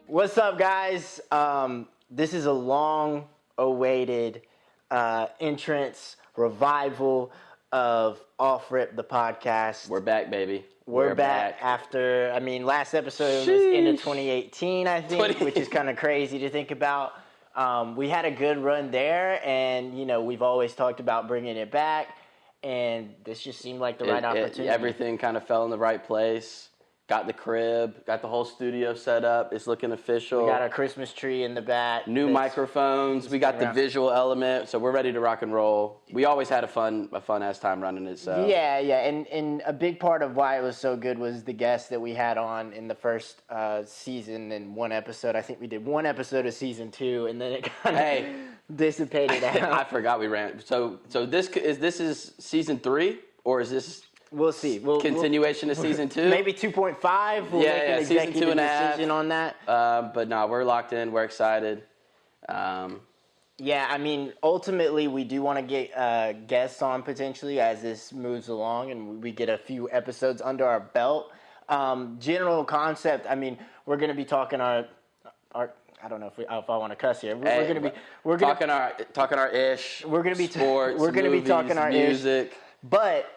What's up, guys? This is a long-awaited entrance revival of Off Rip, the podcast. We're back, baby. We're back after, last episode was end of 2018, I think, which is kind of crazy to think about. We had a good run there, and, we've always talked about bringing it back, and this just seemed like the right opportunity. Everything kind of fell in the right place. Got the crib, got the whole studio set up. It's looking official. We got our Christmas tree in the back. New microphones. We got the visual element, so we're ready to rock and roll. We always had a fun ass time running it. So yeah, and a big part of why it was so good was the guests that we had on in the first season and one episode. I think we did one episode of season 2, and then it kind of dissipated out. I forgot we ran. So this is season 3, or is this? We'll see. Continuation of season 2? Maybe 2.5. We'll make an executive decision on that. But no, we're locked in. We're excited. Ultimately, we do want to get guests on potentially as this moves along and we get a few episodes under our belt. General concept, we're going to be talking our I don't know if I want to cuss here. We're going to be talking our ish. We're going to be sports. We're going to be talking our music, ish, but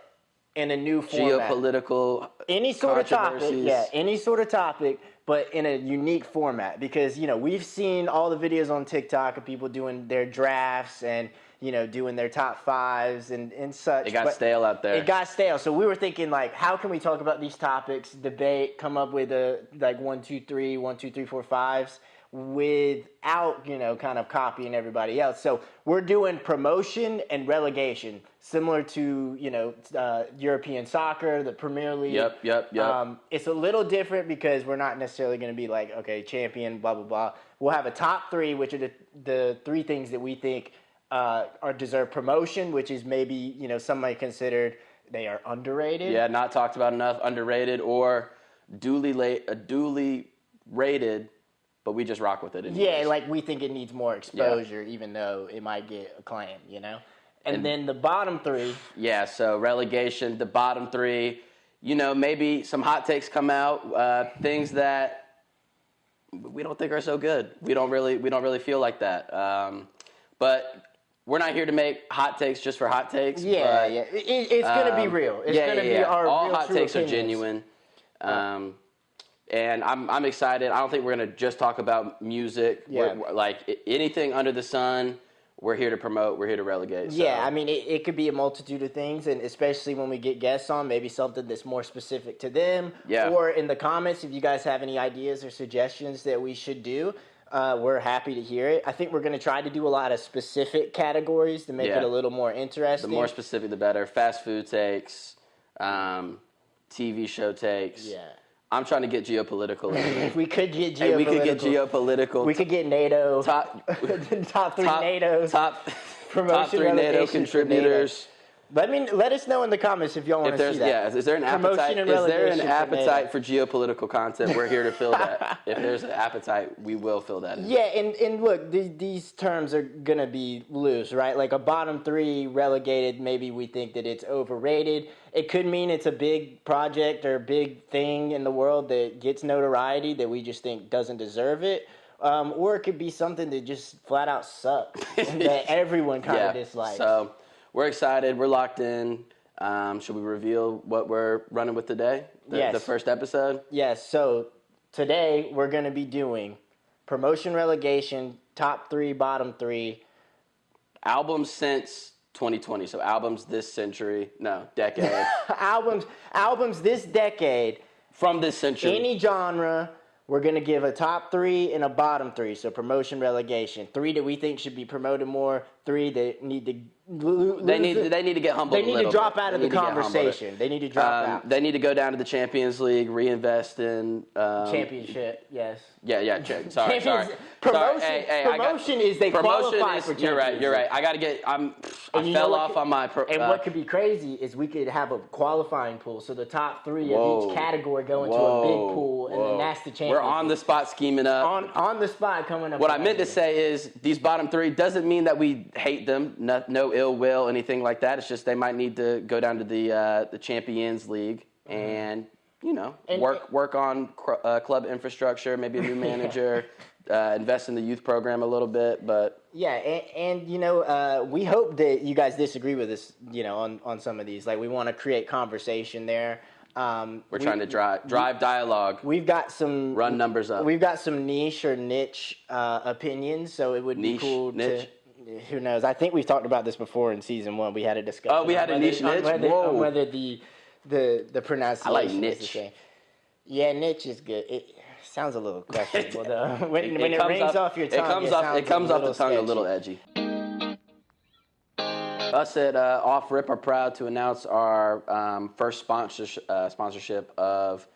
in a new format. Geopolitical any sort of topic, but in a unique format. Because, we've seen all the videos on TikTok of people doing their drafts and, doing their top 5s and such. It got stale out there. It got stale. So we were thinking, how can we talk about these topics, debate, come up with 1, 2, 3, 1, 2, 3, 4, 5s without, kind of copying everybody else. So we're doing promotion and relegation, similar to, European soccer, the Premier League. Yep. It's a little different because we're not necessarily going to be champion, blah, blah, blah. We'll have a top 3, which are the 3 things that we think deserve promotion, which is maybe, some might consider they are underrated. Yeah, not talked about enough, underrated, or duly rated, but we just rock with it anyways. Yeah, we think it needs more exposure, even though it might get acclaim, And then the bottom 3. Yeah, so relegation, the bottom 3. Maybe some hot takes come out, things that we don't think are so good. We don't really feel like that. But we're not here to make hot takes just for hot takes. Yeah. It's going to be real. It's going to be our all real, hot true takes opinions. Are genuine. And I'm excited. I don't think we're going to just talk about music. Yeah. We're anything under the sun, we're here to promote, we're here to relegate. So. Yeah, it could be a multitude of things, and especially when we get guests on, maybe something that's more specific to them. Yeah. Or in the comments, if you guys have any ideas or suggestions that we should do, we're happy to hear it. I think we're going to try to do a lot of specific categories to make it a little more interesting. The more specific, the better. Fast food takes, TV show takes. Yeah. I'm trying to get geopolitical. We could get geopolitical. Hey, we could get geopolitical. We could get NATO. Top 3 NATO. Top 3 NATO contributors. Let us know in the comments if y'all want to see that. Yeah, is there an appetite? Is there an appetite for geopolitical content? We're here to fill that. If there's an appetite, we will fill that in. Yeah, and look, these terms are gonna be loose, right? Like a bottom 3 relegated, maybe we think that it's overrated. It could mean it's a big project or big thing in the world that gets notoriety that we just think doesn't deserve it. Or it could be something that just flat out sucks that everyone kind of dislikes. So we're excited. We're locked in. Should we reveal what we're running with today? Yes. The first episode? Yes. So today we're going to be doing promotion relegation, top 3, bottom 3. Albums since 2020. So albums this century. No, decade. albums this decade. From this century. Any genre. We're going to give a top 3 and a bottom 3. So promotion, relegation. 3 that we think should be promoted more. 3 that need to They need to get humbled. They need to drop out of the conversation. They need to drop out. They need to go down to the Champions League, reinvest in championship. Yes. Yeah. Sorry. Promotion is they qualify for championship. You're right. I got to get. I fell off on my. And what could be crazy is we could have a qualifying pool. So the top 3 of each category go into a big pool, and then that's the championship. We're on the spot scheming up. On the spot coming up. What I meant to say is these bottom 3 doesn't mean that we hate them. No ill will, anything like that. It's just they might need to go down to the Champions League and work on club infrastructure, maybe a new manager, invest in the youth program a little bit, but yeah, and we hope that you guys disagree with us, on some of these. Like, we want to create conversation there. We're trying to drive dialogue. We've got some run numbers up. We've got some niche opinions, so it would be cool to. Who knows? I think we've talked about this before in season 1. We had a discussion. Oh, we had a niche. On whether the pronunciation. I like is niche. the same. Yeah, niche is good. It sounds a little questionable though. When it rings off your tongue, it comes off the tongue a little edgy. Us at Off Rip are proud to announce our first sponsorship of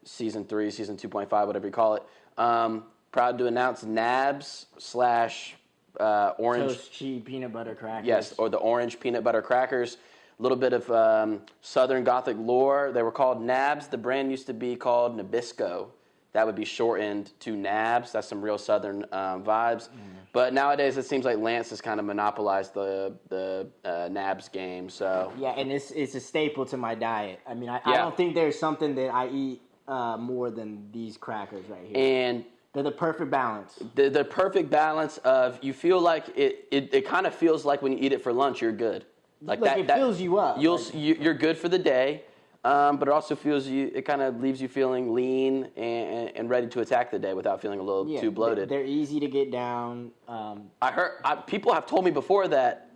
season 3, season 2.5, whatever you call it. Proud to announce Nabs / orange toast cheese peanut butter crackers. Yes, or the orange peanut butter crackers. A little bit of Southern Gothic lore. They were called Nabs. The brand used to be called Nabisco. That would be shortened to Nabs. That's some real Southern vibes. But nowadays, it seems like Lance has kind of monopolized the Nabs game. So yeah, and it's a staple to my diet. I mean, I don't think there's something that I eat more than these crackers right here. And they're the perfect balance. The perfect balance of, you feel like it kind of feels like when you eat it for lunch, you're good. Like it fills you up. You're good for the day, but it also it kind of leaves you feeling lean and ready to attack the day without feeling a little too bloated. They're easy to get down. People have told me before that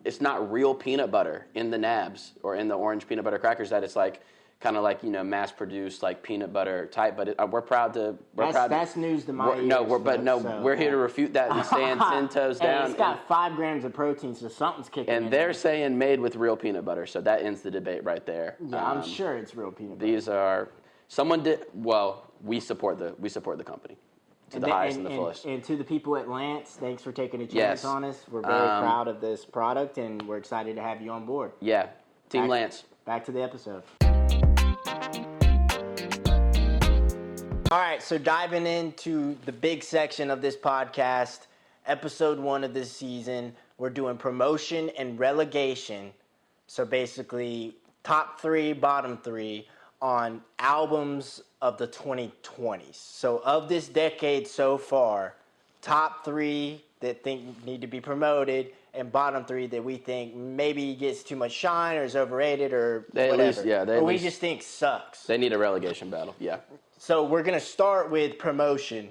it's not real peanut butter in the Nabs or in the orange peanut butter crackers, that it's like kind of like, mass produced like peanut butter type, but we're proud to. That's news to my ears. We're here to refute that and stand 10 toes down. It's got 5 grams of protein, so something's kicking in. And they're saying made with real peanut butter, so that ends the debate right there. Yeah, I'm sure it's real peanut butter. These are we support the company to the highest and the fullest. And to the people at Lance, thanks for taking a chance on us. We're very proud of this product, and we're excited to have you on board. Yeah, Team Lance. Back to the episode. All right, so diving into the big section of this podcast, episode 1 of this season, we're doing promotion and relegation. So basically, top 3, bottom 3 on albums of the 2020s. So of this decade so far, top 3 that need to be promoted, and bottom 3 that we think maybe gets too much shine or is overrated or whatever. We just think sucks. They need a relegation battle, yeah. So we're going to start with promotion.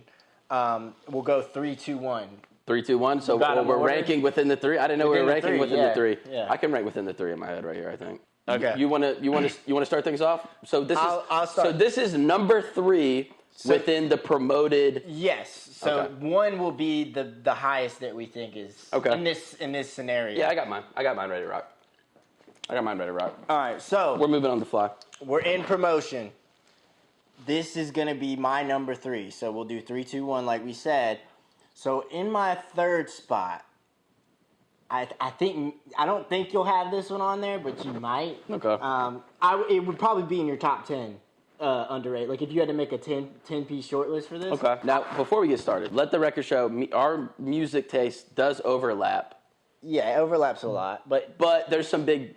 We'll go 3, 2, 1. 3, 2, 1. So we're ranking within the 3. I didn't know we were ranking within the 3. Yeah. I can rank within the 3 in my head right here, I think. Okay. You want to start things off? So I'll start. So this is number 3 within the promoted. Yes. So 1 will be the highest that we think is in this scenario. Yeah, I got mine ready to rock. All right. So we're moving on the fly. We're in promotion. This is going to be my number 3. So we'll do 3, 2, 1 like we said. So in my 3rd spot, I don't think you'll have this one on there, but you might. Okay. It would probably be in your top 10 underrated. Like if you had to make a 10-piece shortlist for this. Okay. Now, before we get started, let the record show our music taste does overlap. Yeah, it overlaps a lot, but there's some gaps.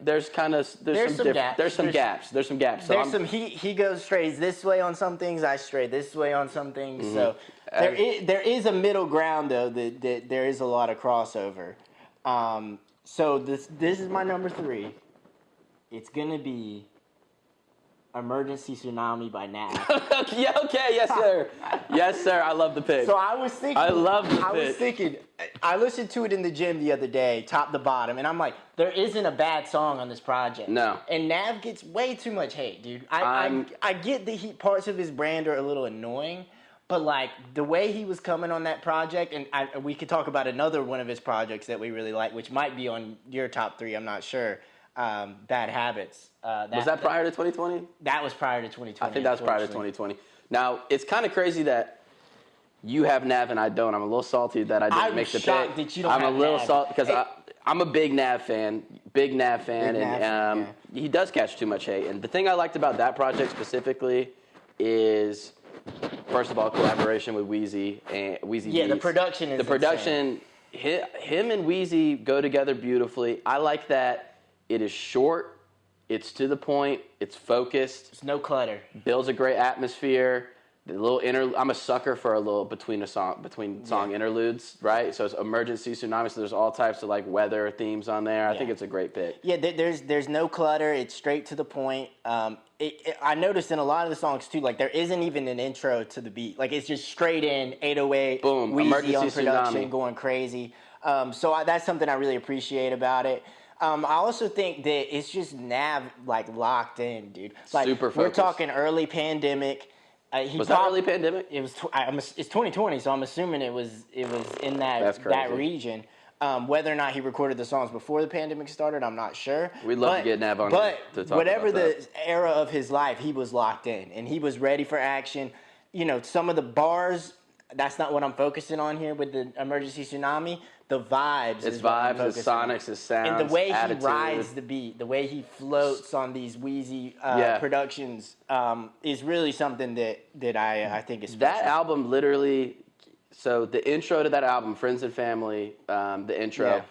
So he goes strays this way on some things, I stray this way on some things. Mm-hmm. So there is a middle ground though that there is a lot of crossover. So this is my number 3. It's gonna be Emergency Tsunami by Nav. Yeah, okay, yes sir. Yes sir, I love the pick. So I was thinking I listened to it in the gym the other day, top to bottom, and I'm like, there isn't a bad song on this project. No. And Nav gets way too much hate, dude. I get that parts of his brand are a little annoying, but like the way he was coming on that project, and we could talk about another one of his projects that we really like, which might be on your top 3, I'm not sure. Bad Habits. Was that prior to 2020? That was prior to 2020. I think that was prior to 2020. Now, it's kind of crazy that you have Nav and I don't. I'm a little salty that I didn't make the pick. I'm shocked that you don't have Nav. I'm a little salty because I'm a big Nav fan, and he does catch too much hate. And the thing I liked about that project specifically is, first of all, collaboration with Wheezy and Wheezy Beats. The production is insane. Him and Wheezy go together beautifully. I like that it is short It's to the point. It's focused. There's no clutter. Builds a great atmosphere. The little I'm a sucker for a little between song interludes, right? So it's emergency tsunami. So there's all types of like weather themes on there. I think it's a great pick. Yeah, there's no clutter. It's straight to the point. I noticed in a lot of the songs too, like there isn't even an intro to the beat. Like it's just straight in 808, boom, Wheezy emergency on production, tsunami. going crazy. That's something I really appreciate about it. I also think that it's just Nav like locked in, dude. Like, Super focused. We're talking early pandemic. Was that early pandemic? It was. It's 2020, so I'm assuming it was in that region. Whether or not he recorded the songs before the pandemic started, I'm not sure. We'd love to get Nav on to talk whatever about that. the era of his life, he was locked in and he was ready for action. You know, some of the bars, that's not what I'm focusing on here with the emergency tsunami. The vibes. It's vibes, it's sonics, it's sounds, and the way attitude. He rides the beat, the way he floats on these Wheezy productions is really something that I think is special. That album literally. So the intro to that album, Friends and Family, the intro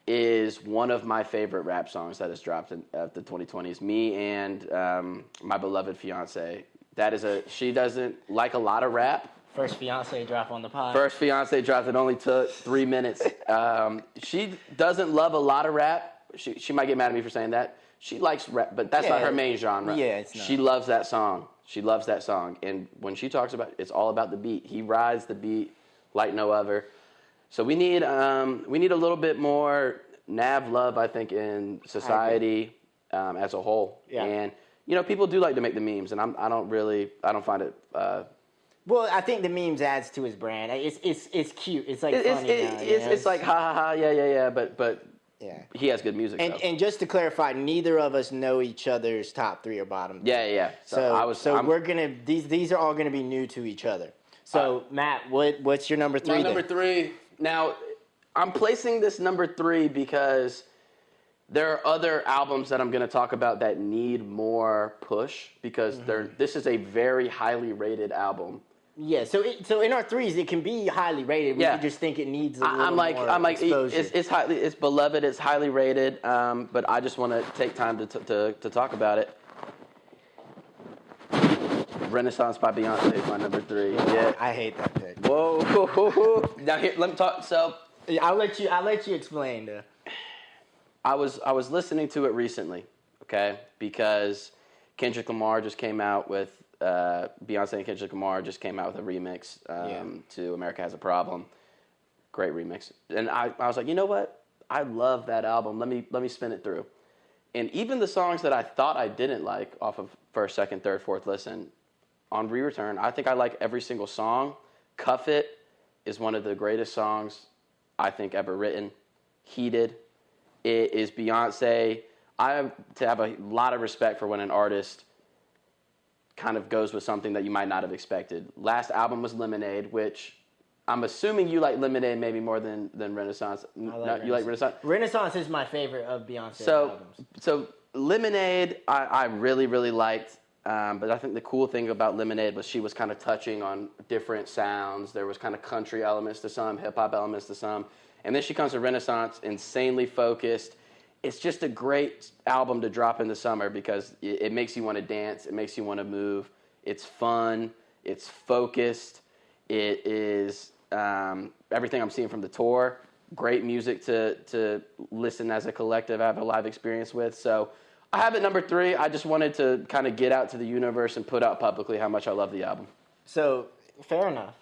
is one of my favorite rap songs that has dropped at the 2020s. Me and my beloved fiance. She doesn't like a lot of rap. First fiance drop on the pod. First fiance drop. It only took 3 minutes. She doesn't love a lot of rap. She might get mad at me for saying that. She likes rap, but that's not her main genre. Yeah, it's not. She loves that song. She loves that song. And when she talks about it, it's all about the beat. He rides the beat like no other. So we need a little bit more Nav love, I think, in society as a whole. Yeah. And people do like to make the memes, and I don't find it. Well, I think the memes adds to his brand. It's cute. It's like funny. It's like ha ha ha, yeah. But yeah, he has good music. And just to clarify, neither of us know each other's top three or bottom three. Yeah. We're gonna these are all gonna be new to each other. So Matt, what's your number three? My number three. Now, I'm placing this number 3 because there are other albums that I'm going to talk about that need more push because this is a very highly rated album. Yeah, so in our threes, it can be highly rated. We just think it needs a little more exposure. It's beloved, it's highly rated, but I just want to take time to talk about it. Renaissance by Beyonce is my number 3. Yeah, I hate that pick. Whoa. Now here, let me talk. So I'll let you explain. I was listening to it recently, okay, because Kendrick Lamar just came out with Beyonce and Kendrick Lamar just came out with a remix to America Has a Problem. Great remix. And I was like, you know what? I love that album. Let me spin it through. And even the songs that I thought I didn't like off of first, second, third, fourth listen, on re-return, I think I like every single song. Cuff It is one of the greatest songs I think ever written. Heated. It is Beyonce. I have to have a lot of respect for when an artist kind of goes with something that you might not have expected. Last album was Lemonade, which I'm assuming you like Lemonade maybe more than Renaissance. I like Renaissance. You like Renaissance? Renaissance is my favorite of Beyonce's albums. So Lemonade, I really, really liked. But I think the cool thing about Lemonade was she was kind of touching on different sounds. There was kind of country elements to some, hip-hop elements to some. And then she comes to Renaissance, insanely focused. It's just a great album to drop in the summer because it makes you want to dance. It makes you want to move. It's fun. It's focused. It is everything I'm seeing from the tour. Great music to listen as a collective, have a live experience with. So I have it number 3. I just wanted to kind of get out to the universe and put out publicly how much I love the album. So, fair enough.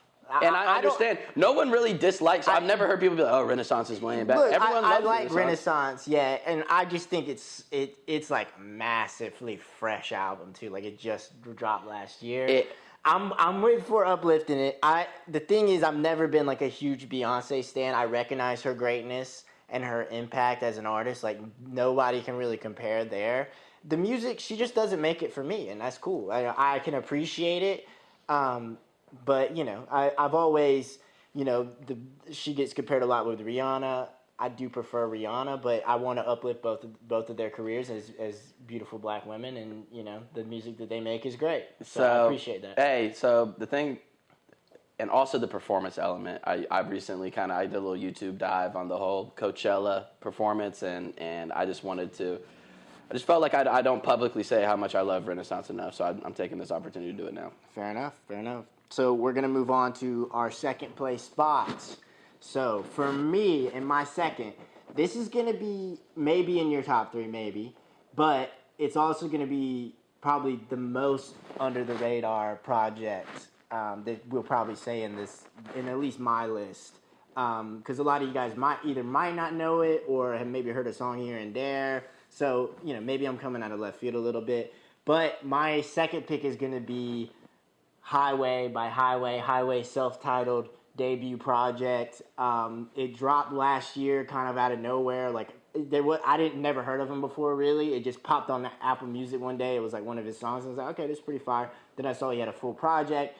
And I understand. No one really dislikes. I've never heard people be like, "Oh, Renaissance is lame." Look, Everyone I loves like Renaissance, yeah, and I just think it's like a massively fresh album too. Like it just dropped last year. I'm waiting for uplifting it. The thing is, I've never been like a huge Beyonce stan. I recognize her greatness and her impact as an artist. Like nobody can really compare there. The music, she just doesn't make it for me, and that's cool. I can appreciate it. But, I've always, she gets compared a lot with Rihanna. I do prefer Rihanna, but I want to uplift both of their careers as beautiful black women, and, the music that they make is great. So I appreciate that. Hey, so the thing, and also the performance element, I recently I did a little YouTube dive on the whole Coachella performance, and I just wanted to I just felt like I don't publicly say how much I love Renaissance enough, so I'm taking this opportunity to do it now. Fair enough. So we're going to move on to our second place spots. So for me, in my second, this is going to be maybe in your top three, maybe, but it's also going to be probably the most under the radar project that we'll probably say in at least my list. Because a lot of you guys might not know it or have maybe heard a song here and there. So, maybe I'm coming out of left field a little bit. But my second pick is going to be Highway by Highway self-titled debut project. It dropped last year kind of out of nowhere. Like, I never heard of him before, really. It just popped on Apple Music one day. It was like one of his songs. I was like, okay, this is pretty fire. Then I saw he had a full project.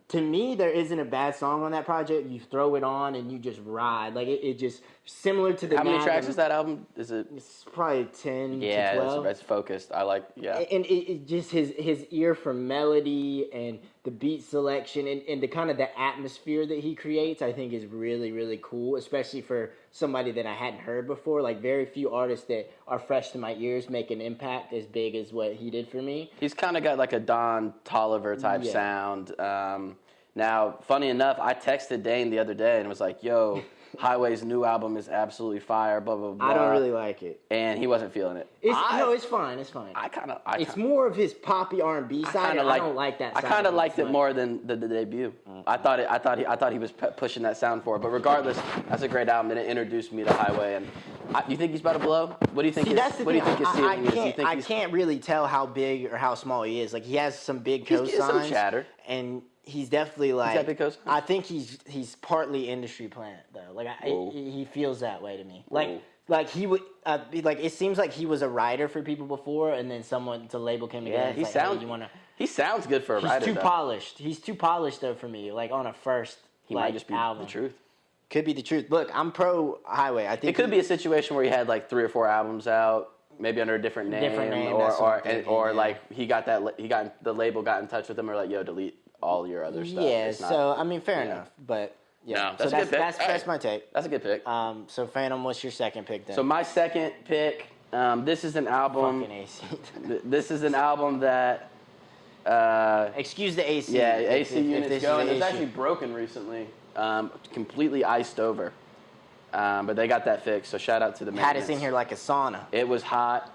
To me, there isn't a bad song on that project. You throw it on and you just ride. Like, it just, similar to the... How many tracks is that album? Is it... It's probably 10 to 12. Yeah, it's focused. I like, yeah. And it just, his ear for melody and the beat selection and the kind of the atmosphere that he creates, I think is really, really cool, especially for somebody that I hadn't heard before. Like, very few artists that are fresh to my ears make an impact as big as what he did for me. He's kind of got like a Don Toliver type sound. Now, funny enough, I texted Dane the other day and was like, yo, Highway's new album is absolutely fire, blah, blah, blah. I don't really like it. And he wasn't feeling it. It's fine. It's more of his poppy R&B side, and I don't like that side. I kind of liked it more than the debut. I thought he was pushing that sound for it. But regardless, that's a great album, and it introduced me to Highway. And you think he's about to blow? What do you think? I can't really tell how big or how small he is. Like, he has some big cosigns. He's some chatter. And he's definitely like... He's got big cosigns? I think he's partly industry plant, though. Like, he feels that way to me. Like he would it seems like he was a writer for people before, and then the label came together. Yeah, he sounds good for a writer. He's too polished. He's too polished though for me. Like, on a first might just be album. The truth. Could be the truth. Look, I'm pro Highway. I think it could be a situation where he had like 3 or 4 albums out, maybe under a different name, or like the label got in touch with him, or like, yo, delete all your other stuff. Yeah. So I mean, fair enough, but. Yeah, no, that's my take. That's a good pick. So Phantom, what's your second pick then? So my second pick, this is an album. Fucking AC. This is an album that. Excuse the AC. Yeah, AC unit's going. It's actually broken recently, completely iced over. But they got that fixed. So shout out to the maintenance. Had us in here like a sauna. It was hot.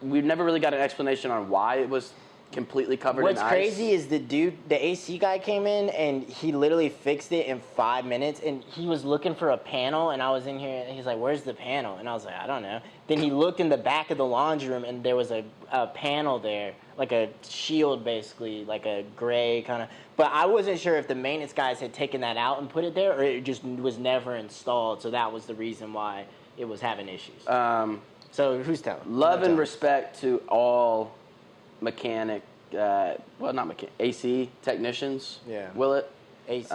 We've never really got an explanation on why it was completely covered in ice. What's crazy is the AC guy came in and he literally fixed it in 5 minutes, and he was looking for a panel, and I was in here and he's like, where's the panel? And I was like, I don't know. Then he looked in the back of the laundry room and there was a panel there, like a shield basically, like a gray kind of, but I wasn't sure if the maintenance guys had taken that out and put it there, or it just was never installed, so that was the reason why it was having issues. So who's telling? Love and respect to all AC technicians. Yeah. Will it? AC,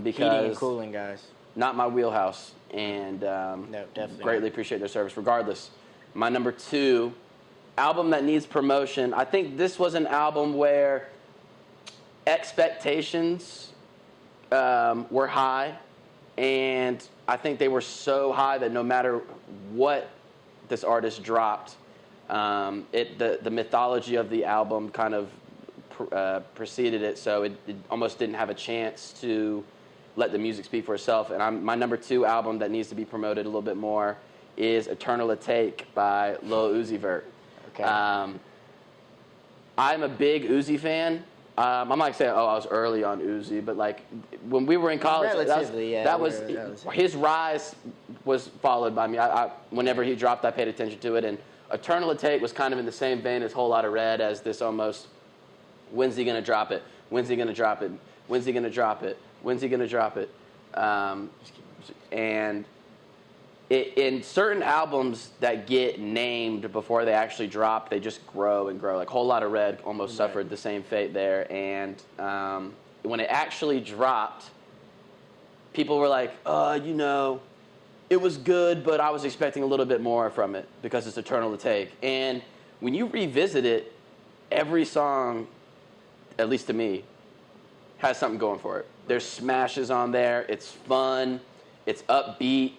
because heating and cooling guys. Not my wheelhouse, and no, definitely greatly appreciate their service. Regardless, my number 2 album that needs promotion. I think this was an album where expectations were high, and I think they were so high that no matter what this artist dropped, the mythology of the album kind of preceded it, so it almost didn't have a chance to let the music speak for itself. And my number 2 album that needs to be promoted a little bit more is Eternal to Take by Lil Uzi Vert. Okay. I'm a big Uzi fan. I'm not saying, I was early on Uzi, but like when we were in college, his rise was followed by me. Whenever he dropped, I paid attention to it, and Eternal to Take was kind of in the same vein as Whole Lotta Red, as this almost, when's he gonna drop it? When's he gonna drop it? When's he gonna drop it? When's he gonna drop it? And in certain albums that get named before they actually drop, they just grow and grow. Like Whole Lotta Red almost suffered the same fate there. And when it actually dropped, people were like, it was good, but I was expecting a little bit more from it because it's Eternal to Take. And when you revisit it, every song, at least to me, has something going for it. There's smashes on there. It's fun. It's upbeat.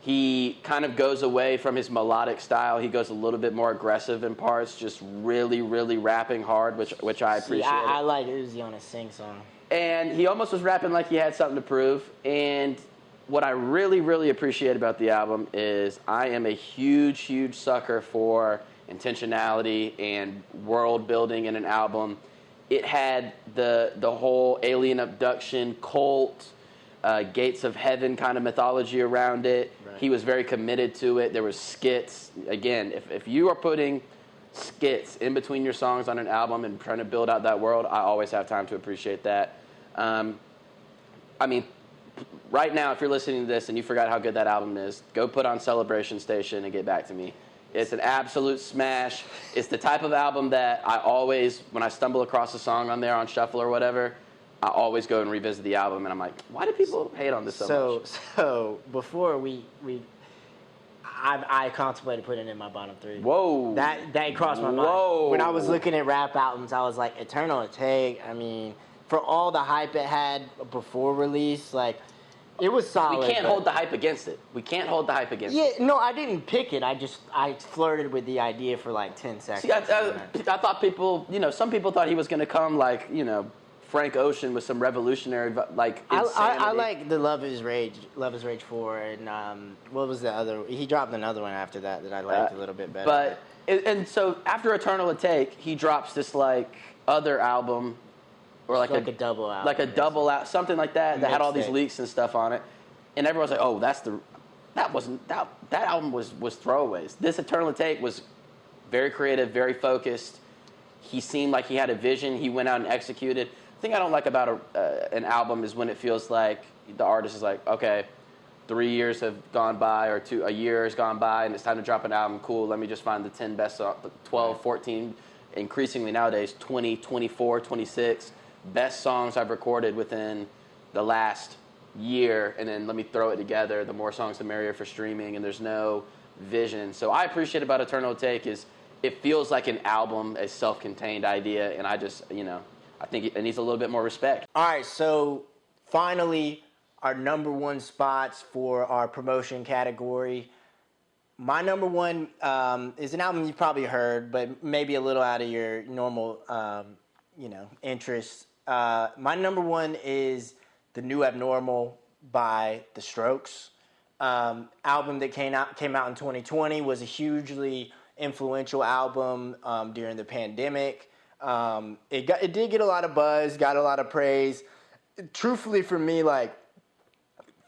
He kind of goes away from his melodic style. He goes a little bit more aggressive in parts, just really, really rapping hard, which I appreciate. I like Uzi on a sing song. And he almost was rapping like he had something to prove. And what I really, really appreciate about the album is I am a huge, huge sucker for intentionality and world building in an album. It had the whole alien abduction cult, Gates of Heaven kind of mythology around it. Right. He was very committed to it. There was skits. Again, if you are putting skits in between your songs on an album and trying to build out that world, I always have time to appreciate that. I mean, right now, if you're listening to this and you forgot how good that album is, go put on Celebration Station and get back to me. It's an absolute smash. It's the type of album that I always, when I stumble across a song on there on shuffle or whatever, I always go and revisit the album, and I'm like, why do people hate on this so much? So before I contemplated putting it in my bottom 3. Whoa. That crossed my mind. When I was looking at rap albums, I was like, Eternal Take, I mean, for all the hype it had before release, like, it was solid. We can't hold the hype against it. Yeah, no, I didn't pick it. I flirted with the idea for like 10 seconds. See, I thought people, some people thought he was going to come like, Frank Ocean with some revolutionary, like, insanity. I like the Love is Rage 4, and what was the other? He dropped another one after that I liked a little bit better. And so after Eternal Take, he drops this like other album, or like a double album, like a double out, something like that had all these leaks and stuff on it, and everyone's like, oh, that album was throwaways. This Eternal Take was very creative, very focused. He seemed like he had a vision. He went out and executed. The thing I don't like about an album is when it feels like the artist is like, okay, 3 years have gone by, or a year has gone by, and it's time to drop an album. Cool, let me just find the 10 best, 12, 14, increasingly nowadays, 20, 24, 26 best songs I've recorded within the last year, and then let me throw it together. The more songs, the merrier for streaming, and there's no vision. So I appreciate about Eternal Take is it feels like an album, a self-contained idea, and I just, I think it needs a little bit more respect. All right, so finally, our number 1 spots for our promotion category. My number 1 is an album you've probably heard, but maybe a little out of your normal, interests. My number 1 is The New Abnormal by The Strokes. Album that came out in 2020, was a hugely influential album during the pandemic. It did get a lot of buzz, got a lot of praise. Truthfully, for me, like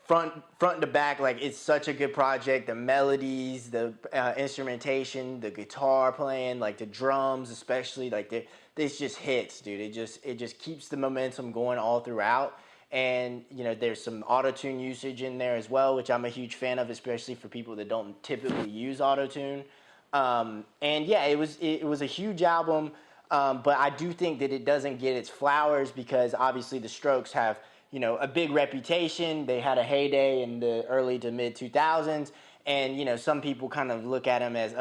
front to back, like it's such a good project. The melodies, the instrumentation, the guitar playing, like the drums, especially, like this just hits, dude. It just keeps the momentum going all throughout. And there's some auto-tune usage in there as well, which I'm a huge fan of, especially for people that don't typically use auto-tune. And yeah, it was a huge album. But I do think that it doesn't get its flowers because obviously the Strokes have, a big reputation. They had a heyday in the early to mid 2000s. And, some people kind of look at them as,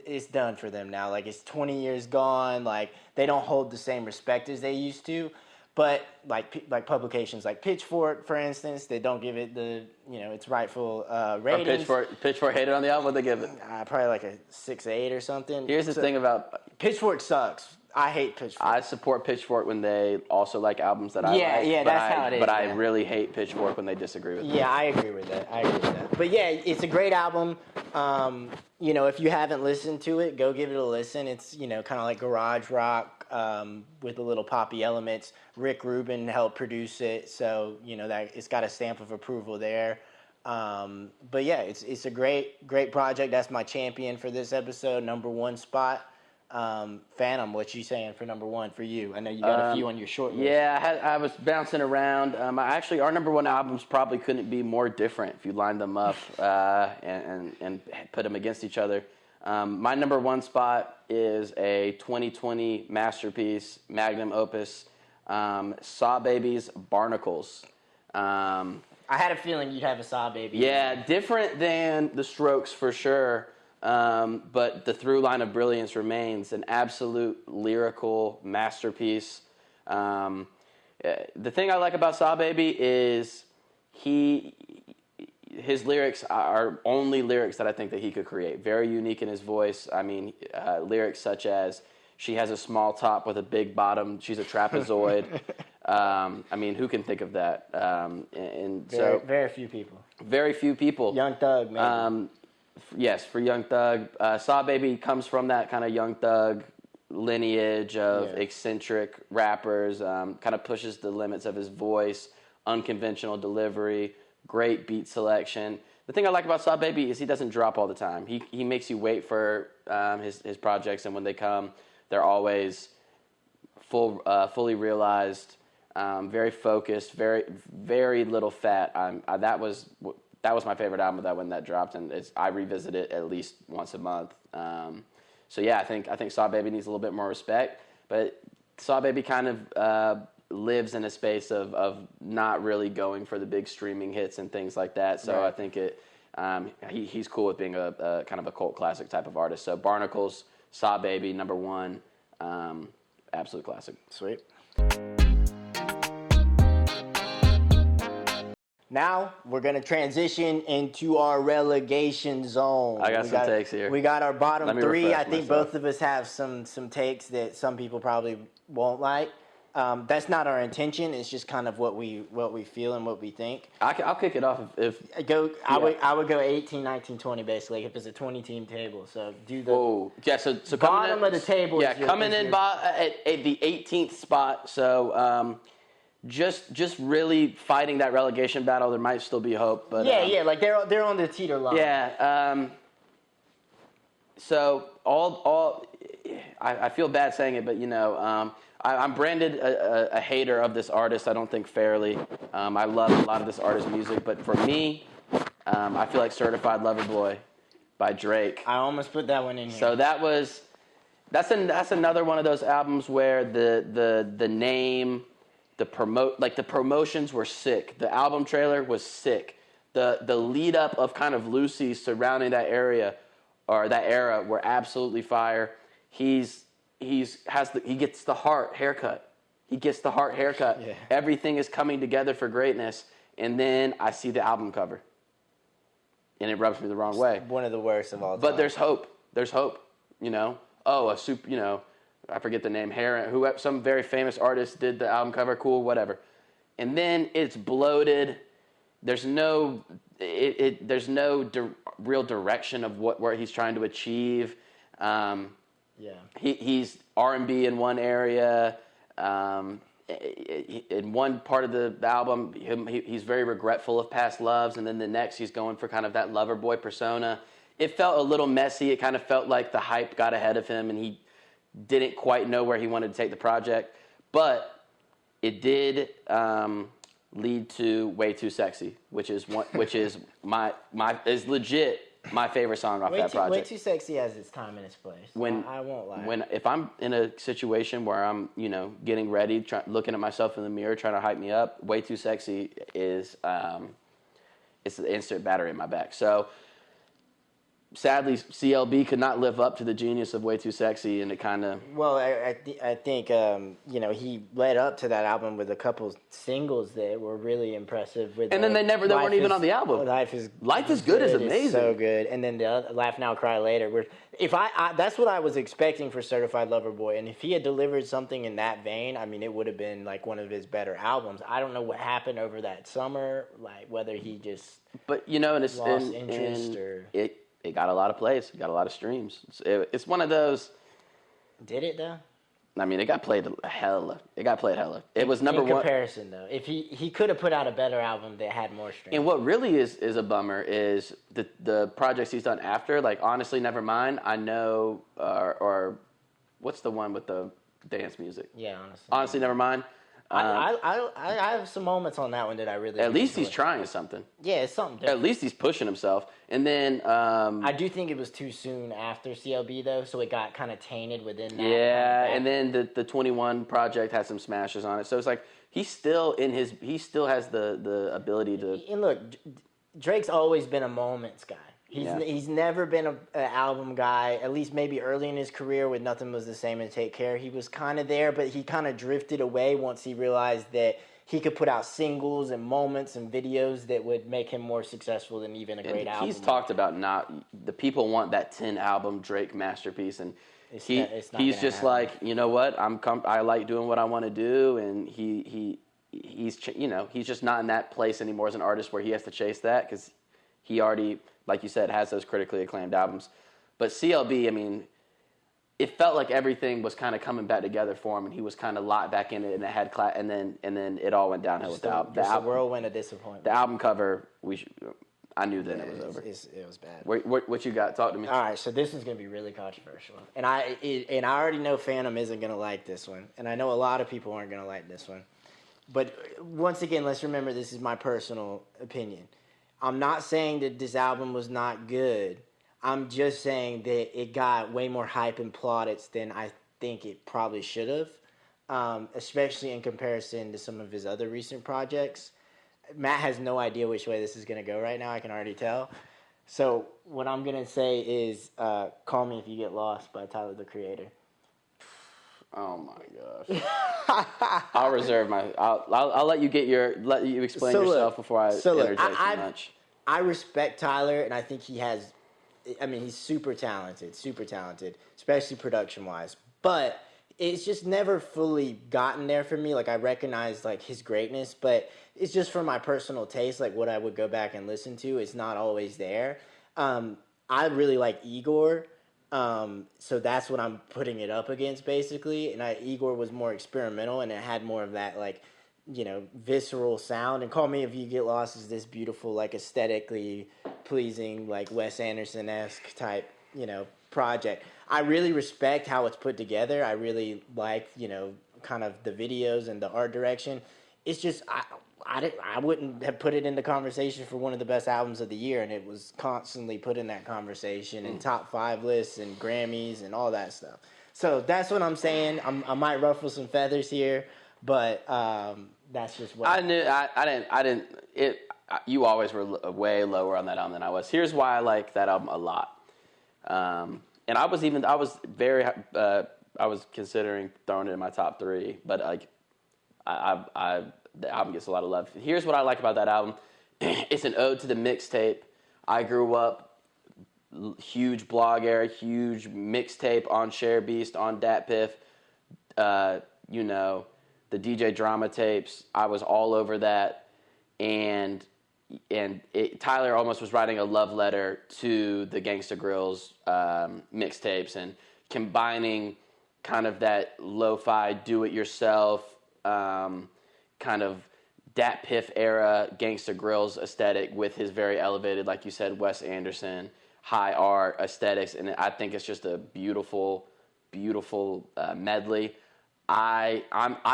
it's done for them now. Like, it's 20 years gone. Like, they don't hold the same respect as they used to. But like publications like Pitchfork, for instance, they don't give it the its rightful ratings. Pitchfork hated on the album. What they give it? Probably like a 6.8 or something. Here's the thing about Pitchfork sucks. I hate Pitchfork. I support Pitchfork when they also like albums that I like. Yeah, that's how it is. But I really hate Pitchfork when they disagree with me. Yeah, I agree with that. But yeah, it's a great album. If you haven't listened to it, go give it a listen. It's kind of like garage rock with a little poppy elements. Rick Rubin helped produce it, so that it's got a stamp of approval there. But yeah, it's a great project. That's my champion for this episode, number 1 spot. Phantom, what you saying for number 1 for you? I know you got a few on your short list. Yeah, I was bouncing around. Actually, our number 1 albums probably couldn't be more different if you lined them up and put them against each other. My number 1 spot is a 2020 masterpiece, magnum opus, Saw Baby's Barnacles. I had a feeling you'd have a Saw Baby. Yeah, different than The Strokes for sure. But the through line of brilliance remains an absolute lyrical masterpiece. The thing I like about Saw Baby is his lyrics are only lyrics that I think that he could create. Very unique in his voice. I mean, lyrics such as "She has a small top with a big bottom. She's a trapezoid." I mean, who can think of that? Very few people. Very few people. Young Thug, maybe. Yes, for Young Thug. Saw Baby comes from that kind of Young Thug lineage of eccentric rappers, kind of pushes the limits of his voice, unconventional delivery, great beat selection. The thing I like about Saw Baby is he doesn't drop all the time. He makes you wait for his projects, and when they come, they're always fully realized, very focused, very little fat. That was my favorite album of that when that dropped, and I revisit it at least once a month. So yeah, I think Saw Baby needs a little bit more respect, but Saw Baby kind of lives in a space of not really going for the big streaming hits and things like that. So right. I think he's cool with being a kind of a cult classic type of artist. So Barnacles, Saw Baby, number 1, absolute classic. Sweet. Now we're going to transition into our relegation zone. I got some takes here. We got our bottom 3. I think both of us have some takes that some people probably won't like. That's not our intention. It's just kind of what we feel and what we think. I'll kick it off if I would go 18, 19, 20 basically if it's a 20-team table. So do the so bottom of the table. Yeah, coming in at the 18th spot. So just really fighting that relegation battle. There might still be hope, but like they're on the teeter line. Yeah. So I feel bad saying it, but I'm branded a hater of this artist. I don't think fairly. I love a lot of this artist's music, but for me, I feel like Certified Lover Boy by Drake. I almost put that one in here. So that's another one of those albums where the name, the promotions were sick. The album trailer was sick. The lead up of kind of Lucy surrounding that area or that era were absolutely fire. He gets the heart haircut. He gets the heart haircut. Yeah. Everything is coming together for greatness. And then I see the album cover, and it rubs me the wrong way. One of the worst of all time. But there's hope. There's hope. I forget the name. Some very famous artist did the album cover. Cool, whatever. And then it's bloated. There's no real direction of where he's trying to achieve. He's R&B in one area. In one part of the album, he's very regretful of past loves, and then the next he's going for kind of that lover boy persona. It felt a little messy. It kind of felt like the hype got ahead of him, and he didn't quite know where he wanted to take the project. But it did lead to "Way Too Sexy," which is legit my favorite song off that project. Way Too Sexy has its time and its place. I won't lie. If I'm in a situation where I'm, getting ready, looking at myself in the mirror, trying to hype me up, Way Too Sexy is it's the instant battery in my back. So sadly, CLB could not live up to the genius of Way Too Sexy, and it kind of... Well, I think, he led up to that album with a couple singles that were really impressive. And then they weren't even on the album. Life is Good is amazing. So good. And then the other, Laugh Now, Cry Later. That's what I was expecting for Certified Lover Boy, and if he had delivered something in that vein, it would have been like one of his better albums. I don't know what happened over that summer, like whether he just lost interest or... It got a lot of plays. It got a lot of streams. It's one of those... Did it, though? It got played hella. It was number 1. In comparison, though. If he could have put out a better album that had more streams. And what really is a bummer is the projects he's done after. Like, Honestly, Nevermind, I know... or what's the one with the dance music? Yeah, Honestly. Honestly, Nevermind. I have some moments on that one that I really... At least he's trying something. Yeah, it's something different. At least he's pushing himself. And then... I do think it was too soon after CLB, though, so it got kind of tainted within that. Yeah, and then the 21 project had some smashes on it. So it's like, he still has the ability to... And look, Drake's always been a moments guy. He's never been an album guy, at least maybe early in his career with Nothing Was the Same and Take Care. He was kind of there, but he kind of drifted away once he realized that he could put out singles and moments and videos that would make him more successful than even a great album. He's talked about the people want that 10 album Drake masterpiece, and he's just happen. Like, you know what, I like doing what I want to do, and he's just not in that place anymore as an artist where he has to chase that, because he already, like you said, has those critically acclaimed albums. But CLB, I mean, it felt like everything was kind of coming back together for him, and he was kind of locked back in it, and it had and then it all went downhill with the album. The whirlwind of disappointment. The album cover, I knew then it was over. It was bad. What you got? Talk to me. All right, so this is going to be really controversial, and I already know Phantom isn't going to like this one, and I know a lot of people aren't going to like this one. But once again, let's remember this is my personal opinion. I'm not saying that this album was not good. I'm just saying that it got way more hype and plaudits than I think it probably should have, especially in comparison to some of his other recent projects. Matt has no idea which way this is going to go right now. I can already tell. So what I'm going to say is Call Me If You Get Lost by Tyler, the Creator. Oh my gosh! I'll reserve I'll let you explain yourself before I interject too much. I respect Tyler, and I think he has. I mean, he's super talented, especially production-wise. But it's just never fully gotten there for me. Like, I recognize, like, his greatness, but it's just for my personal taste, like, what I would go back and listen to. It's not always there. I really like Igor, so that's what I'm putting it up against, basically. And Igor was more experimental, and it had more of that, like, you know, visceral sound. And Call Me If You Get Lost is this beautiful, like, aesthetically pleasing, like, Wes Anderson-esque type, you know, project. I really respect how it's put together. I really like, you know, kind of the videos and the art direction. It's just, I wouldn't have put it in the conversation for one of the best albums of the year, and it was constantly put in that conversation and top 5 lists and Grammys and all that stuff. So that's what I'm saying. I might ruffle some feathers here, but that's just what I knew. I didn't. You always were way lower on that album than I was. Here's why I like that album a lot. And I was considering throwing it in my top 3, but like, the album gets a lot of love. Here's what I like about that album. It's an ode to the mixtape. I grew up huge blog era, huge mixtape on Share Beast, on Dat Piff. You know, the DJ drama tapes. I was all over that, and Tyler almost was writing a love letter to the Gangsta Grillz mixtapes, and combining kind of that lo-fi, do-it-yourself, kind of Dat Piff era Gangsta Grillz aesthetic with his very elevated, like you said, Wes Anderson, high art aesthetics, and I think it's just a beautiful, beautiful medley. I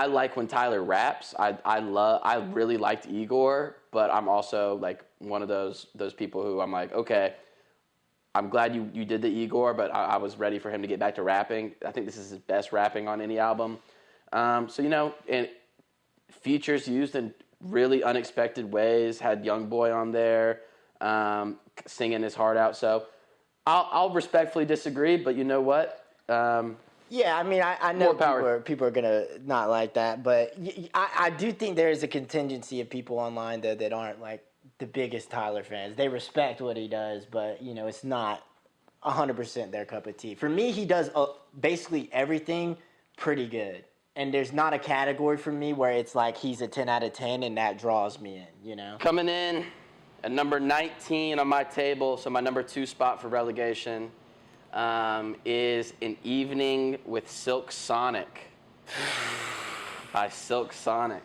like when Tyler raps. I really liked Igor, but I'm also like one of those people who I'm like, okay, I'm glad you did the Igor, but I was ready for him to get back to rapping. I think this is his best rapping on any album. So, you know, and features used in really unexpected ways. Had Youngboy on there singing his heart out. So I'll respectfully disagree, but you know what? Yeah, I mean, I know people are going to not like that, but I do think there is a contingency of people online that aren't, like, the biggest Tyler fans. They respect what he does, but, you know, it's not 100% their cup of tea. For me, he does basically everything pretty good, and there's not a category for me where it's like he's a 10 out of 10, and that draws me in, you know? Coming in at number 19 on my table, so my number 2 spot for relegation, is An Evening with Silk Sonic by Silk Sonic.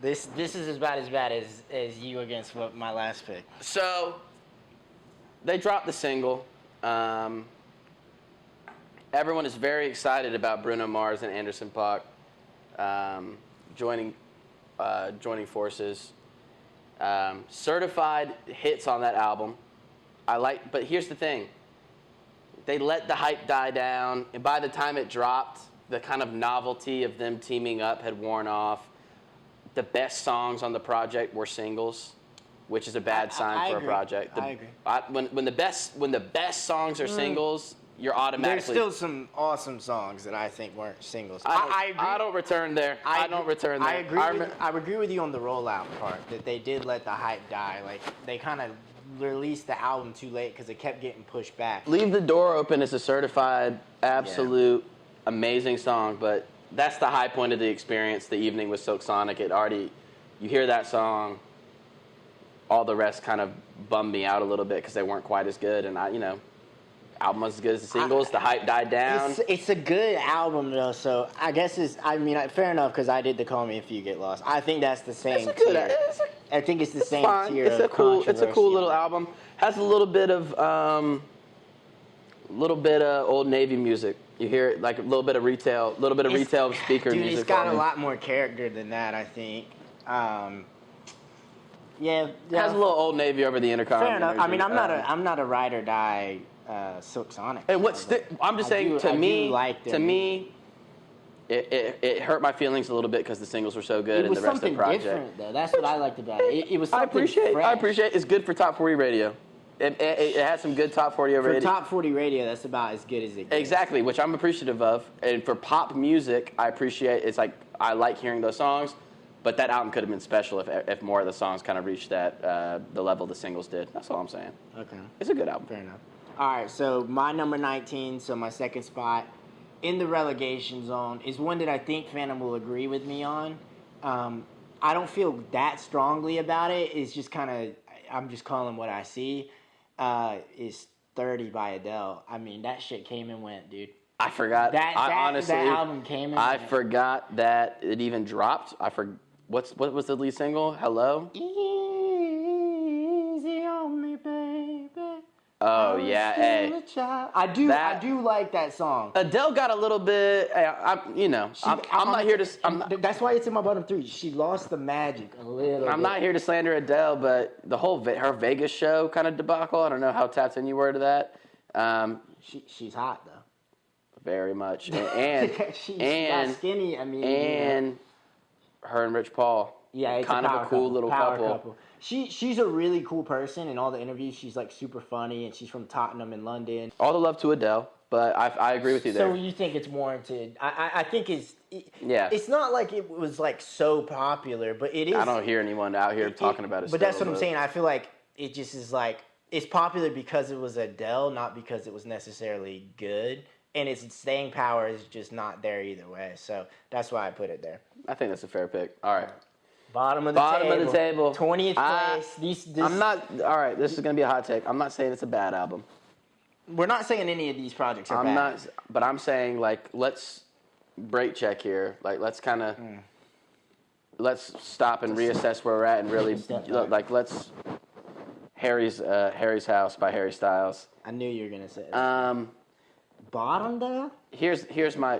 This is about as bad as you against my last pick. So they dropped the single. Everyone is very excited about Bruno Mars and Anderson .Paak joining forces. Certified hits on that album. But here's the thing. They let the hype die down, and by the time it dropped, the kind of novelty of them teaming up had worn off. The best songs on the project were singles, which is a bad sign for a project. I agree. When the best songs are singles, you're There's automatically. still some awesome songs that I think weren't singles. I don't return there. I don't return there. I agree with you on the rollout part, that they did let the hype die. Like, they kind of released the album too late because it kept getting pushed back. Leave the Door Open is a certified, absolute, amazing song, but that's the high point of the experience, the evening with Silk Sonic. You hear that song, all the rest kind of bummed me out a little bit because they weren't quite as good, and album was as good as the singles. The hype died down. It's a good album though, so I guess fair enough because I did the Call Me If You Get Lost. I think that's the same tier. I think it's the same tier. It's a cool little album. Has a little bit of Old Navy music. You hear it like a little bit of retail speaker dude, music. It's got a lot more character than that, I think. Yeah, it has a little Old Navy over the intercom. Fair enough. I mean, I'm not a ride or die Silk Sonic. And I'm just saying, to me, it hurt my feelings a little bit because the singles were so good and the rest of the project. It was something different, though. That's what I liked about it. It was something fresh. I appreciate. It's good for top 40 radio. It had some good top 40 radio. For top 40 radio, that's about as good as it gets. Exactly, which I'm appreciative of. And for pop music, I appreciate. It's like I like hearing those songs, but that album could have been special if more of the songs kind of reached the level the singles did. That's all I'm saying. Okay. It's a good album. Fair enough. All right, so my number 19, so my second spot in the relegation zone is one that I think Phantom will agree with me on. I don't feel that strongly about it. It's just kind of, I'm just calling what I see. Is 30 by Adele. I mean, that shit came and went, dude. I forgot. Honestly, that album came and went. Forgot that it even dropped. What was the lead single? Hello? Easy on me, baby. Oh, yeah. Hey. I do like that song. Adele got a little bit, I'm not here to... that's why it's in my bottom 3. She lost the magic a little bit. I'm not here to slander Adele, but the whole her Vegas show kind of debacle, I don't know how tapped in you were to that. She's hot, though. Very much. And she got skinny, and her and Rich Paul. Yeah, it's kind of a cool little couple. She's a really cool person. In all the interviews, she's like super funny, and she's from Tottenham in London. All the love to Adele, but I agree with you there. So you think it's warranted? I think yeah. It's not like it was like so popular, but it is. I don't hear anyone out here talking about it. But that's what I'm saying. I feel like it just is like it's popular because it was Adele, not because it was necessarily good. And its staying power is just not there either way. So that's why I put it there. I think that's a fair pick. All right. Bottom of the table. 20th place. I'm not... All right, this is going to be a hot take. I'm not saying it's a bad album. We're not saying any of these projects are bad. But I'm saying, like, let's break check here. Like, let's kind of... Let's stop and reassess where we're at and really... Like, let's... Harry's House by Harry Styles. I knew you were going to say that. Bottom, though? Here's my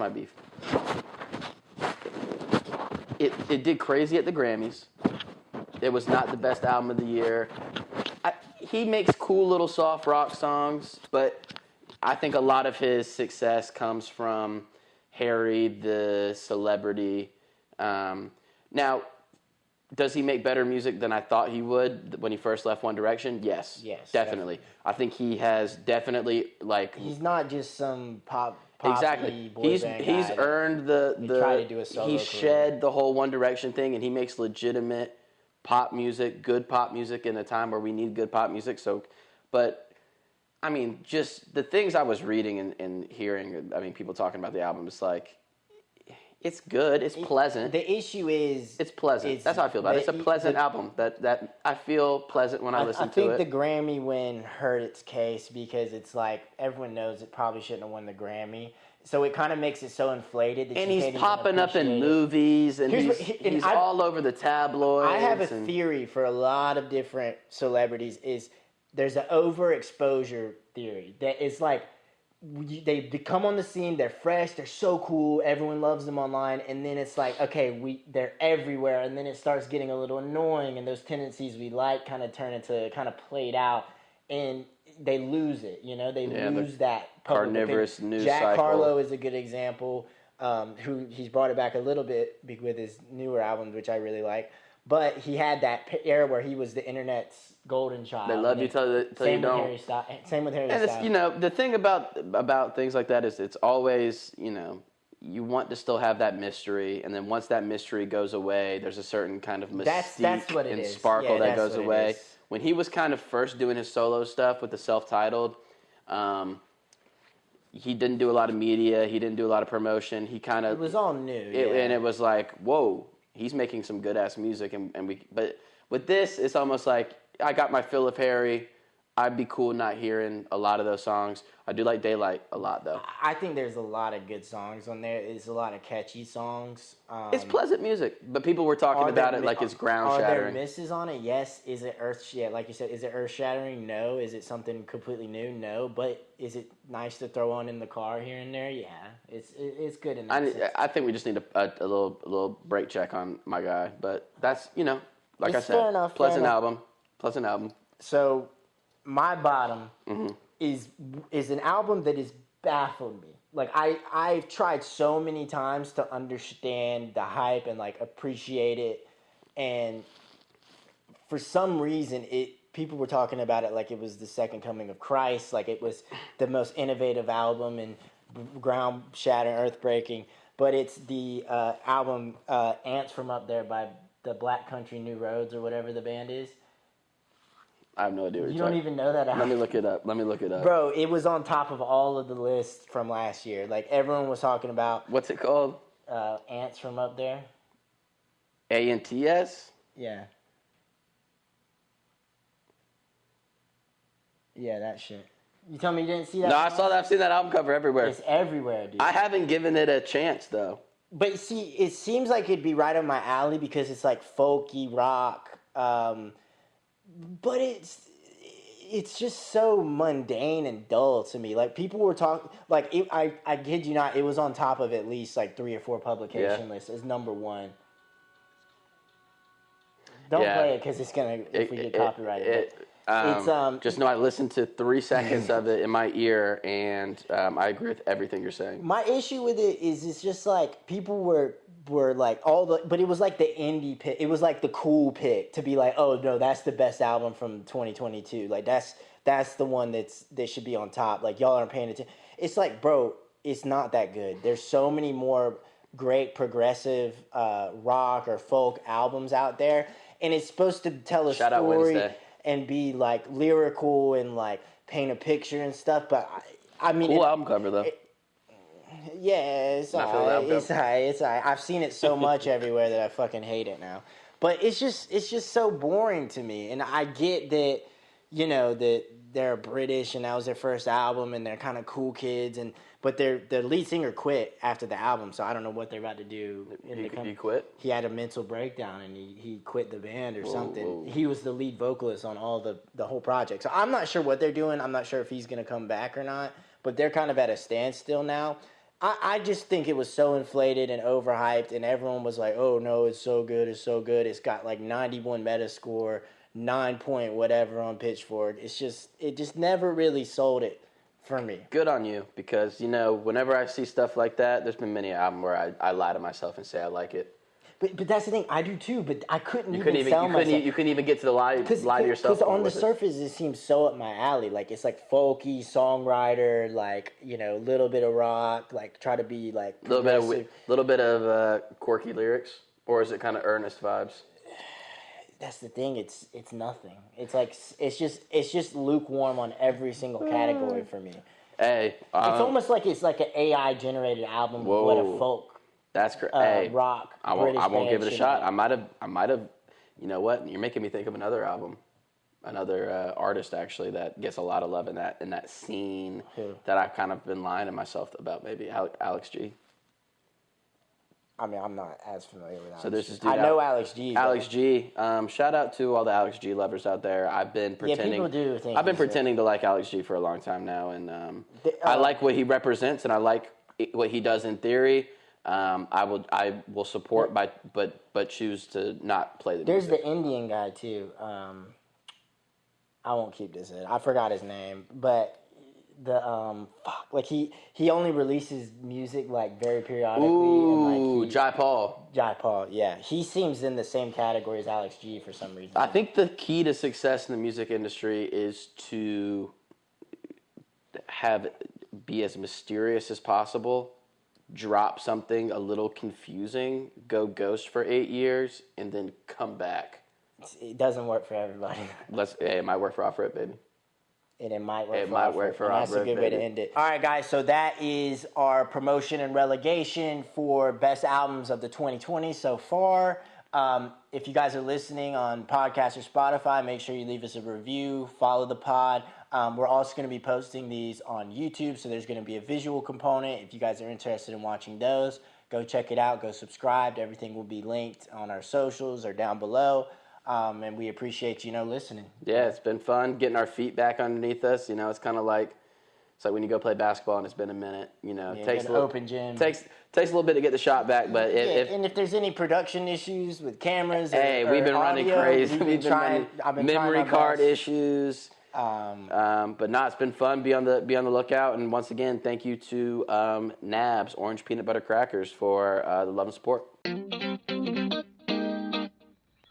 beef. It did crazy at the Grammys. It was not the best album of the year. He makes cool little soft rock songs, but I think a lot of his success comes from Harry, the celebrity. Now, does he make better music than I thought he would when he first left One Direction? Yes, definitely. I think he has definitely, like... He's not just some pop exactly. He's earned he shed the whole One Direction thing, and he makes legitimate pop music, good pop music in a time where we need good pop music. So, but I mean, just the things I was reading and hearing. I mean, people talking about the album. It's like it's good. It's pleasant. The issue is it's pleasant. That's how I feel about it. It's a pleasant album. That I feel pleasant when I listen to it. I think the Grammy win hurt its case because it's like everyone knows it probably shouldn't have won the Grammy. So it kind of makes it so inflated that and he's popping up in movies and he's all over the tabloids. I have a theory for a lot of different celebrities is there's an overexposure theory that is like they come on the scene, they're fresh, they're so cool, everyone loves them online, and then it's like, okay, they're everywhere, and then it starts getting a little annoying, and those tendencies we like kind of turn into kind of played out, and they lose it, they lose that carnivorous news Jack cycle. Harlow is a good example, who he's brought it back a little bit with his newer albums, which I really like, but he had that era where he was the internet's golden child. They love you till you don't. Same with Harry And it's, Styles. the thing about things like that is it's always, you want to still have that mystery, and then once that mystery goes away, there's a certain kind of mystique That's what it and is. sparkle Yeah, that that's goes what it away. is. When he was kind of first doing his solo stuff with the self-titled, he didn't do a lot of media. He didn't do a lot of promotion. He kind of... It was all new, And it was like, whoa, he's making some good-ass music. But with this, it's almost like, I got my fill of Harry. I'd be cool not hearing a lot of those songs. I do like Daylight a lot, though. I think there's a lot of good songs on there. There's a lot of catchy songs. It's pleasant music, but people were talking about it like it's ground-shattering. Are there misses on it? Yes. Is it like you said, is it earth-shattering? No. Is it something completely new? No. But is it nice to throw on in the car here and there? Yeah. It's good in that sense. I think we just need a little break check on my guy, but that's, like I said, fair enough, pleasant album. So my bottom is an album that has baffled me. Like I've tried so many times to understand the hype and like appreciate it, and for some reason people were talking about it like it was the second coming of Christ, like it was the most innovative album and ground shattering, earth breaking. But it's the album Ants from Up There by the Black Country New Roads or whatever the band is. I have no idea what you don't even know that album. Let me look it up. Bro, it was on top of all of the lists from last year. Like, everyone was talking about... What's it called? Ants from Up There. ANTS? Yeah. Yeah, that shit. You tell me you didn't see that? No, I saw that. I've seen that album cover everywhere. It's everywhere, dude. I haven't given it a chance, though. But see, it seems like it'd be right up my alley because it's like folky rock. But it's just so mundane and dull to me. Like, people were talking, like, I kid you not, it was on top of at least like 3 or 4 publication lists as number 1. Don't play it because it's gonna if we get copyrighted. Just know I listened to 3 seconds of it in my ear, and I agree with everything you're saying. My issue with it is it's just like people were like but it was like the indie pick. It was like the cool pick to be like, oh no, that's the best album from 2022. Like that's the one that should be on top. Like, y'all aren't paying attention. It's like, bro, it's not that good. There's so many more great progressive rock or folk albums out there, and it's supposed to tell a Shout out story Wednesday. And be like lyrical and like paint a picture and stuff. But I mean, cool album cover though. Yeah, it's alright. It's alright. I've seen it so much everywhere that I fucking hate it now. But it's just so boring to me. And I get that, that they're British and that was their first album and they're kind of cool kids, but their lead singer quit after the album, so I don't know what they're about to do. He quit? He had a mental breakdown and he quit the band or something. Whoa. He was the lead vocalist on all the whole project. So I'm not sure what they're doing. I'm not sure if he's going to come back or not, but they're kind of at a standstill now. I just think it was so inflated and overhyped, and everyone was like, oh no, it's so good, it's so good. It's got like 91 Metascore, 9 point whatever on Pitchfork. It just never really sold it for me. Good on you, because, whenever I see stuff like that, there's been many albums where I lie to myself and say I like it. But that's the thing, I do too, but I couldn't You even sell myself. You couldn't even get to the lie to yourself. Because on the surface, it seems so up my alley. Like, it's like folky, songwriter, like, a little bit of rock, like, try to be like a little bit of quirky lyrics, or is it kind of earnest vibes? That's the thing. It's nothing. It's like it's just lukewarm on every single category for me. Hey, it's almost like it's like an AI generated album with what a folk. That's crazy. Rock. I won't give it a shot. I might have. You know what? You're making me think of another album, another artist actually that gets a lot of love in that scene. Who? That I've kind of been lying to myself about. Maybe Alex G. I mean, I'm not as familiar with Alex. So there's this G. dude. I know Alex G. Alex G. Shout out to all the Alex G lovers out there. I've been pretending. Yeah, people do think I've been pretending to like Alex G for a long time now, and I like what he represents, and I like what he does in theory. I will support, but choose to not play the music. There's the Indian guy too. I won't keep this in. I forgot his name, but like he only releases music like very periodically. Ooh, and like Jai Paul. Jai Paul, yeah, he seems in the same category as Alex G for some reason. I think the key to success in the music industry is to be as mysterious as possible, drop something a little confusing, go ghost for 8 years, and then come back. It doesn't work for everybody. It might work for Off-Rip, baby. And it might work for That's a good way to end it. All right, guys. So that is our promotion and relegation for best albums of the 2020s so far. If you guys are listening on podcast or Spotify, make sure you leave us a review, follow the pod. We're also going to be posting these on YouTube, so there's going to be a visual component. If you guys are interested in watching those, go check it out. Go subscribe. Everything will be linked on our socials or down below. And we appreciate listening. Yeah, it's been fun getting our feet back underneath us. It's kind of like when you go play basketball and it's been a minute. It takes a little, open gym. Takes a little bit to get the shot back, but if there's any production issues with cameras, we've been running crazy. We've been running memory card issues. But it's been fun. Be on the lookout. And once again, thank you to Nabs Orange Peanut Butter Crackers for the love and support.